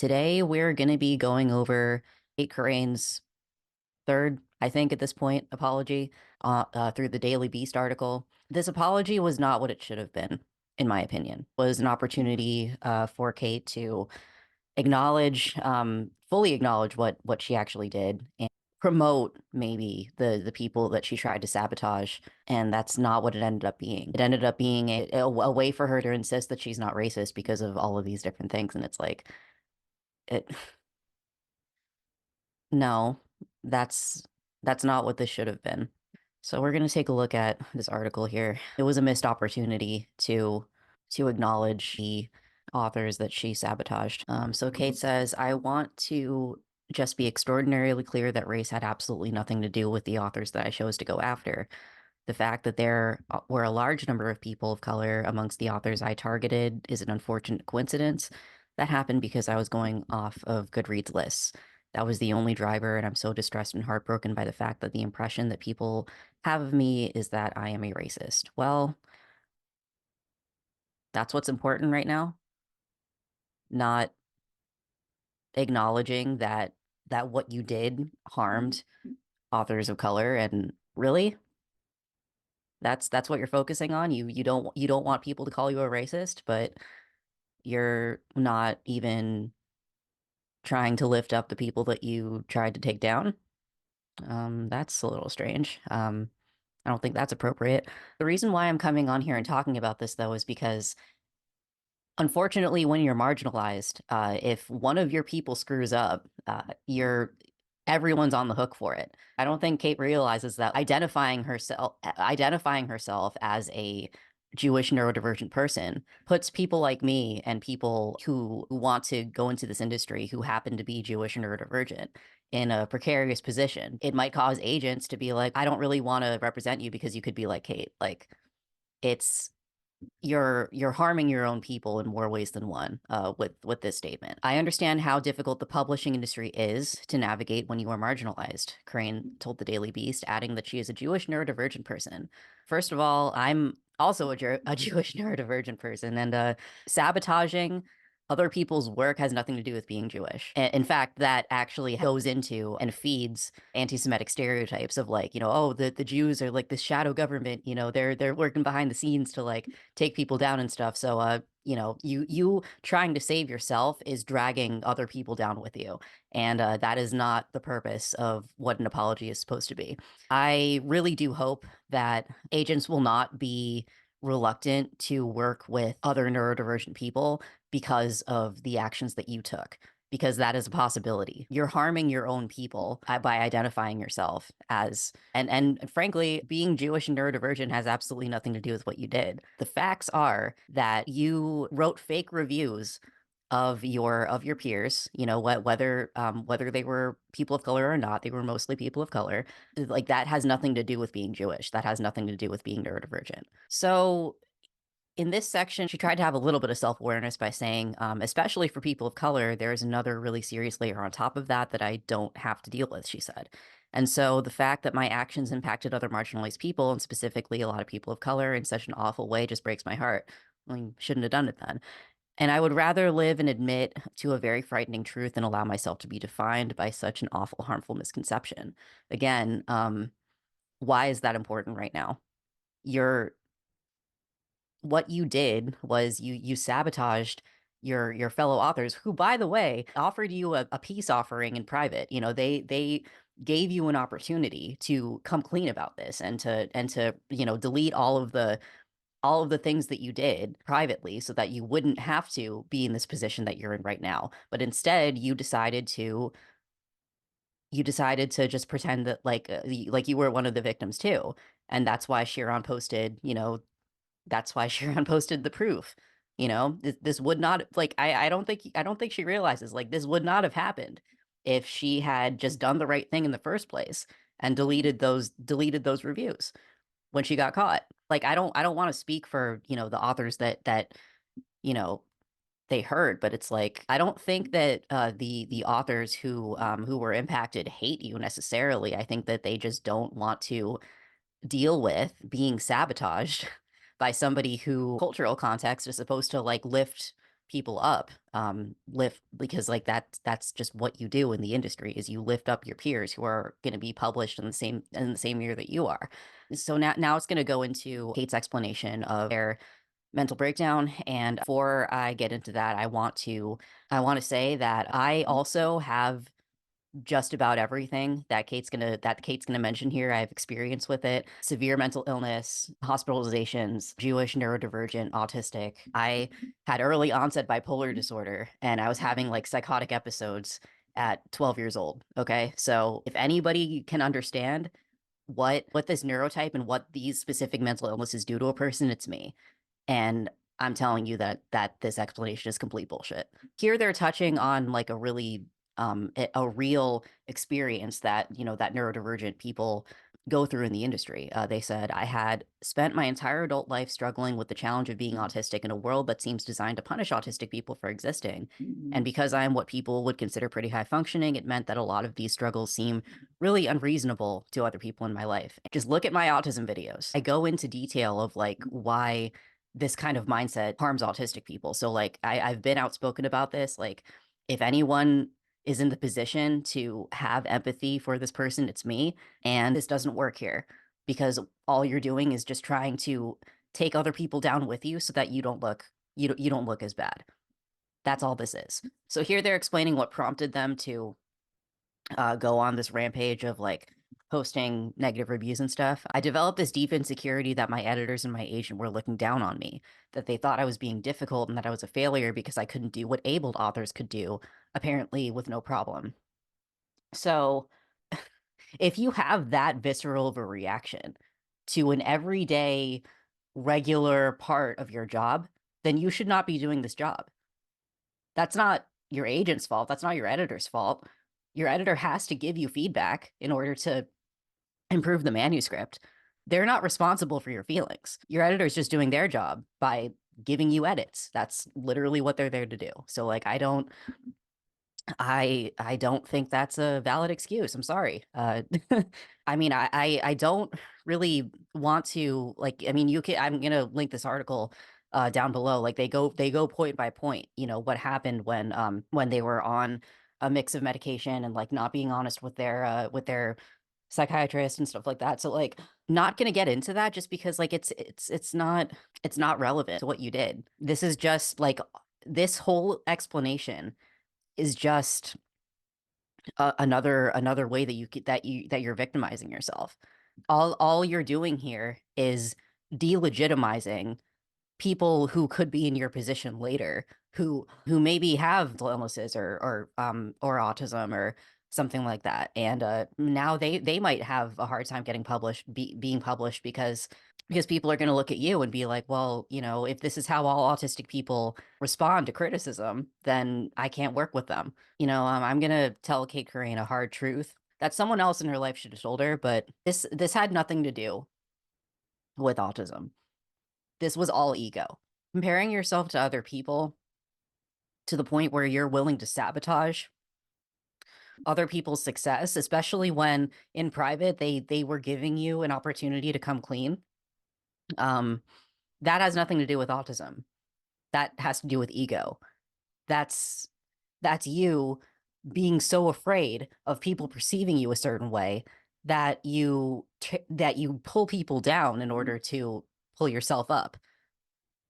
Today, we're going to be going over Kate Corrain's third, I think at this point, apology through the Daily Beast article. This apology was not what it should have been, in my opinion. It was an opportunity for Kate to acknowledge, fully acknowledge what she actually did and promote maybe the people that she tried to sabotage. And that's not what it ended up being. It ended up being a way for her to insist that she's not racist because of all of these different things. And it's like, it no, that's that's not what this should have been. So we're going to take a look at this article here. It was a missed opportunity to acknowledge the authors that she sabotaged. So Kate says, I want to just be extraordinarily clear that race had absolutely nothing to do with the authors that I chose to go after. The fact that there were a large number of people of color amongst the authors I targeted is an unfortunate coincidence. That happened because I was going off of Goodreads lists. That was the only driver, and I'm so distressed and heartbroken by the fact that the impression that people have of me is that I am a racist. Well, that's what's important right now, not acknowledging that what you did harmed authors of color. And really, that's what you're focusing on. You don't want people to call you a racist, but you're not even trying to lift up the people that you tried to take down. That's a little strange. I don't think that's appropriate. The reason why I'm coming on here and talking about this, though, is because unfortunately, when you're marginalized, if one of your people screws up, everyone's on the hook for it. I don't think Kate realizes that identifying herself as a Jewish neurodivergent person puts people like me and people who want to go into this industry who happen to be Jewish and neurodivergent in a precarious position. It might cause agents to be like, I don't really want to represent you because you could be like Kate. Like it's you're harming your own people in more ways than one with this statement. I understand how difficult the publishing industry is to navigate when you are marginalized, Crane told the Daily Beast, adding that she is a Jewish neurodivergent person. First of all, I'm also a Jewish neurodivergent person, and sabotaging other people's work has nothing to do with being Jewish. In fact, that actually goes into and feeds anti-Semitic stereotypes of like, oh, the Jews are like this shadow government, they're working behind the scenes to like take people down and stuff. So you trying to save yourself is dragging other people down with you. And that is not the purpose of what an apology is supposed to be. I really do hope that agents will not be reluctant to work with other neurodivergent people because of the actions that you took, because that is a possibility. You're harming your own people by identifying yourself as, and frankly, being Jewish and neurodivergent has absolutely nothing to do with what you did. The facts are that you wrote fake reviews of your peers, whether they were people of color or not, they were mostly people of color. Like that has nothing to do with being Jewish. That has nothing to do with being neurodivergent. So in this section, she tried to have a little bit of self-awareness by saying, especially for people of color, there's another really serious layer on top of that I don't have to deal with, she said. And so the fact that my actions impacted other marginalized people, and specifically a lot of people of color, in such an awful way just breaks my heart. Well, you shouldn't have done it then. And I would rather live and admit to a very frightening truth than allow myself to be defined by such an awful, harmful misconception. Again, why is that important right now? You're what you did was you sabotaged your fellow authors, who, by the way, offered you a peace offering in private. They gave you an opportunity to come clean about this and to delete all of the things that you did privately so that you wouldn't have to be in this position that you're in right now. But instead, you decided to just pretend that like you were one of the victims too. And that's why Sharon posted the proof. This would not, like, I don't think she realizes, like, this would not have happened if she had just done the right thing in the first place and deleted those reviews when she got caught. Like, I don't want to speak for, the authors that, you know, they heard, but it's like I don't think that the authors who were impacted hate you necessarily. I think that they just don't want to deal with being sabotaged by somebody who cultural context is supposed to like lift people up, lift, because like that's just what you do in the industry, is you lift up your peers who are going to be published in the same year that you are. So now it's going to go into Cait's explanation of their mental breakdown. And before I get into that, I want to say that I also have just about everything that Cait's gonna mention here. I have experience with it: severe mental illness, hospitalizations, Jewish, neurodivergent, autistic. I had early onset bipolar disorder, and I was having like psychotic episodes at 12 years old. Okay, so if anybody can understand what this neurotype and what these specific mental illnesses do to a person, it's me. And I'm telling you that this explanation is complete bullshit. Here they're touching on like a really a real experience that, that neurodivergent people go through in the industry. They said, I had spent my entire adult life struggling with the challenge of being autistic in a world that seems designed to punish autistic people for existing. And because I'm what people would consider pretty high functioning, it meant that a lot of these struggles seem really unreasonable to other people in my life. Just look at my autism videos. I go into detail of like why this kind of mindset harms autistic people. So like I've been outspoken about this. Like if anyone is in the position to have empathy for this person, it's me. And this doesn't work here, because all you're doing is just trying to take other people down with you so that you don't look as bad. That's all this is. So here they're explaining what prompted them to go on this rampage of like posting negative reviews and stuff. I developed this deep insecurity that my editors and my agent were looking down on me, that they thought I was being difficult and that I was a failure because I couldn't do what abled authors could do, apparently with no problem. So if you have that visceral of a reaction to an everyday, regular part of your job, then you should not be doing this job. That's not your agent's fault. That's not your editor's fault. Your editor has to give you feedback in order to improve the manuscript. They're not responsible for your feelings. Your editor's just doing their job by giving you edits. That's literally what they're there to do. So like I don't think that's a valid excuse. I'm sorry. I mean, I don't really want to, like, I mean, I'm gonna link this article down below. Like they go point by point, what happened when they were on a mix of medication and like not being honest with their psychiatrist and stuff like that. So like not gonna get into that just because like it's not relevant to what you did. This is just like this whole explanation is just another way that you're victimizing yourself. All you're doing here is delegitimizing people who could be in your position later, who maybe have mental illnesses or autism or something like that, and now they might have a hard time getting being published because people are going to look at you and be like, well, if this is how all autistic people respond to criticism, then I can't work with them. I'm going to tell Cait Corrain a hard truth that someone else in her life should have told her, but this had nothing to do with autism. This was all ego. Comparing yourself to other people to the point where you're willing to sabotage other people's success, especially when in private they were giving you an opportunity to come clean. That has nothing to do with autism. That has to do with ego. That's you being so afraid of people perceiving you a certain way that you pull people down in order to pull yourself up.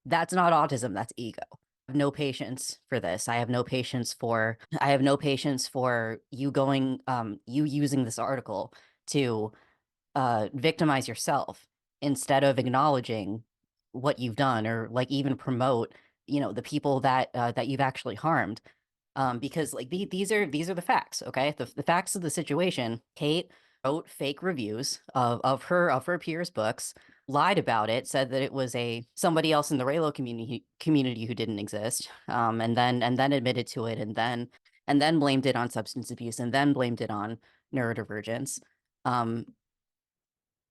That's not autism, that's ego. I have no patience for this. I have no patience for you going you using this article to victimize yourself instead of acknowledging what you've done, or like even promote the people that you've actually harmed, because like these are the facts. Okay, the facts of the situation. Cait wrote fake reviews of her peers' books, lied about it, said that it was somebody else in the Raylo community who didn't exist, and then admitted to it, and then blamed it on substance abuse, and then blamed it on neurodivergence.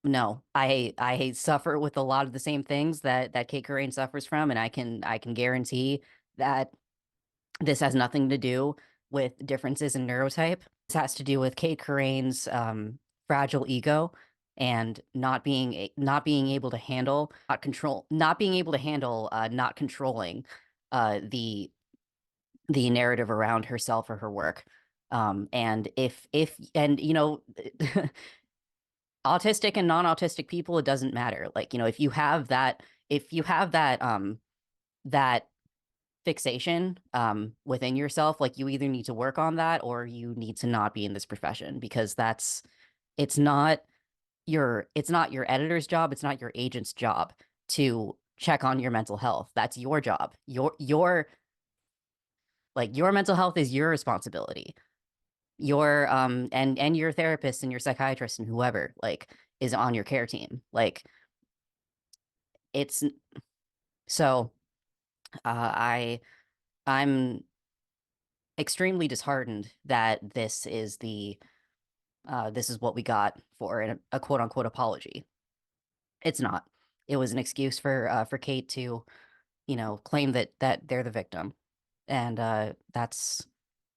No, I suffer with a lot of the same things that Cait Corrain suffers from, and I can guarantee that this has nothing to do with differences in neurotype. This has to do with Cait Corrain's fragile ego and not being able to handle not controlling the the narrative around herself or her work. And if and you know, autistic and non-autistic people, it doesn't matter. Like, you know, if you have that fixation within yourself, like you either need to work on that or you need to not be in this profession because it's not it's not your editor's job, it's not your agent's job to check on your mental health. That's your job. Your mental health is your responsibility. Your and your therapist and your psychiatrist and whoever like is on your care team. Like it's so I'm extremely disheartened that this is what we got for a quote unquote apology. It's not. It was an excuse for Cait to, you know, claim that they're the victim. And that's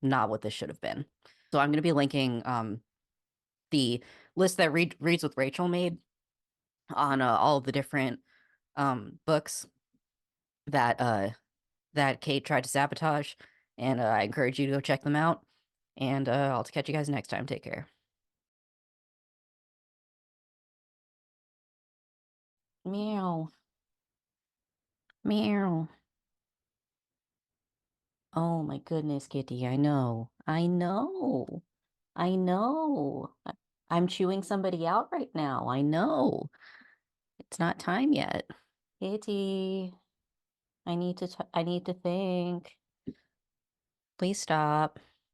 not what this should have been. So I'm going to be linking the list that Reads with Rachel made on all of the different books that that Cait tried to sabotage, and I encourage you to go check them out. And I'll catch you guys next time. Take care. Meow. Meow. Oh my goodness, Kitty. I know. I know. I know. I'm chewing somebody out right now. I know. It's not time yet. Kitty, I need to think. Please stop.